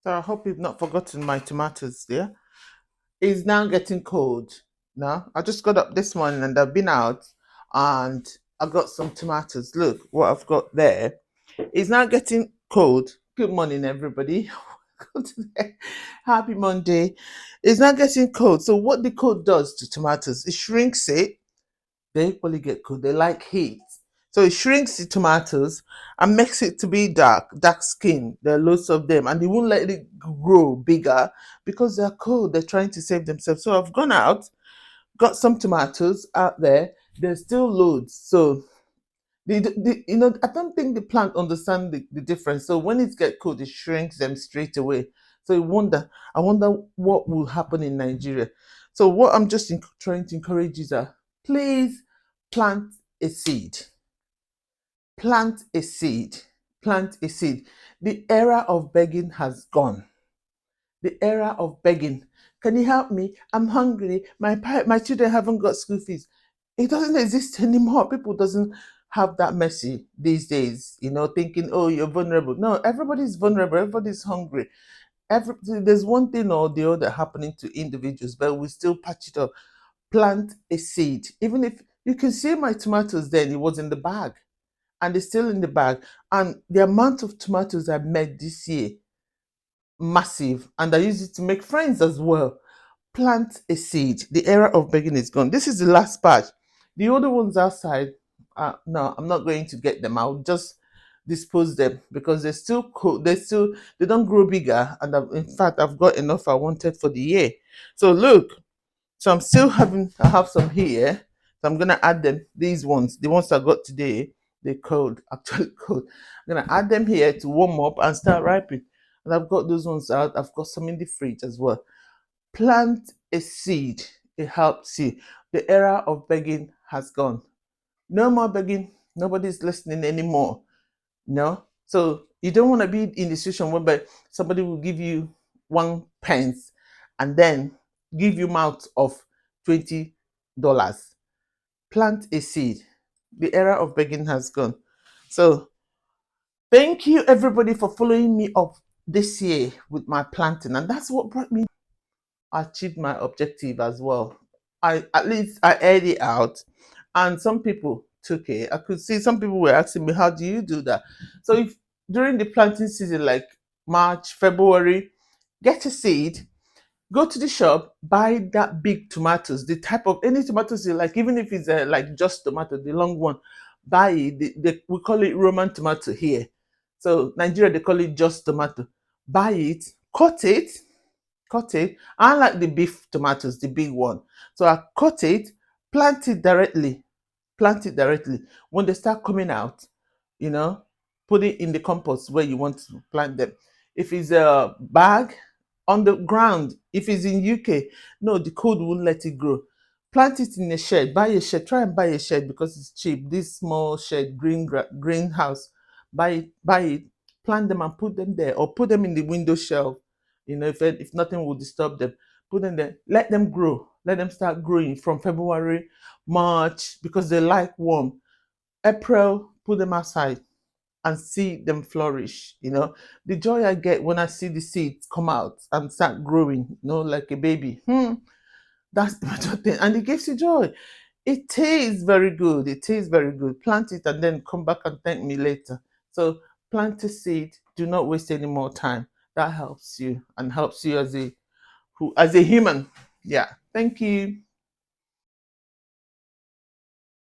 So I hope you've not forgotten my tomatoes there. It's now getting cold. Now I just got up this morning and I've been out and I got some tomatoes. Look what I've got there. It's now getting cold. Good morning, everybody. Happy Monday. It's now getting cold. So what the cold does to tomatoes, it shrinks it. They equally get cold. They like heat. So it shrinks the tomatoes and makes it to be dark skin. There are loads of them, and they won't let it grow bigger because they're cold. They're trying to save themselves. So I've gone out, got some tomatoes out there. There's still loads. So I don't think the plant understand the difference. So when it gets cold, it shrinks them straight away. So I wonder what will happen in Nigeria. So what I'm just trying to encourage is that please plant a seed. Plant a seed. Plant a seed. The era of begging has gone. The era of begging. Can you help me? I'm hungry. My children haven't got school fees. It doesn't exist anymore. People doesn't have that mercy these days. Thinking, oh, you're vulnerable. No, everybody's vulnerable. Everybody's hungry. There's one thing or the other happening to individuals, but we still patch it up. Plant a seed. Even if you can see my tomatoes, then it was in the bag, and it's still in the bag. And the amount of tomatoes I made this year, massive, and I use it to make friends as well. Plant a seed. The era of begging is gone. This is the last batch. The other ones outside, no, I'm not going to get them. I'll just dispose them because they're still cool. They don't grow bigger, and in fact, I've got enough I wanted for the year. So look, so I have some here. So I'm gonna add them. These ones, the ones I got today, they're cold, actually cold. I'm gonna add them here to warm up and start ripening. And I've got those ones out. I've got some in the fridge as well. Plant a seed. It helps you. The era of begging has gone. No more begging. Nobody's listening anymore. No. So you don't want to be in a situation whereby somebody will give you 1 pence and then give you mouth of $20. Plant a seed. The era of begging has gone. So thank you everybody for following me up this year with my planting, and that's what brought me. I achieved my objective as well. I aired it out, and some people took it. I could see some people were asking me, "How do you do that?" So if during the planting season, like March, February, get a seed, go to the shop, buy that big tomatoes, the type of any tomatoes you like, even if it's like just tomato, the long one, buy it. We call it Roman tomato here. So Nigeria they call it just tomato. Buy it, cut it. I like the beef tomatoes, the big one. So I cut it, plant it directly, plant it directly. When they start coming out, you know, put it in the compost where you want to plant them. If it's a bag on the ground, if it's in UK, no, the cold won't let it grow. Plant it in a shed. Buy a shed. Try and buy a shed because it's cheap. This small shed, greenhouse. Buy it. Plant them and put them there, or put them in the window shelf. If nothing will disturb them, put them there. Let them grow. Let them start growing from February, March, because they like warm. April, put them outside and see them flourish. The joy I get when I see the seeds come out and start growing, like a baby. That's the major thing, and it gives you joy. It tastes very good. It tastes very good. Plant it and then come back and thank me later. So plant a seed. Do not waste any more time. That helps you and helps you as a human. Yeah. Thank you.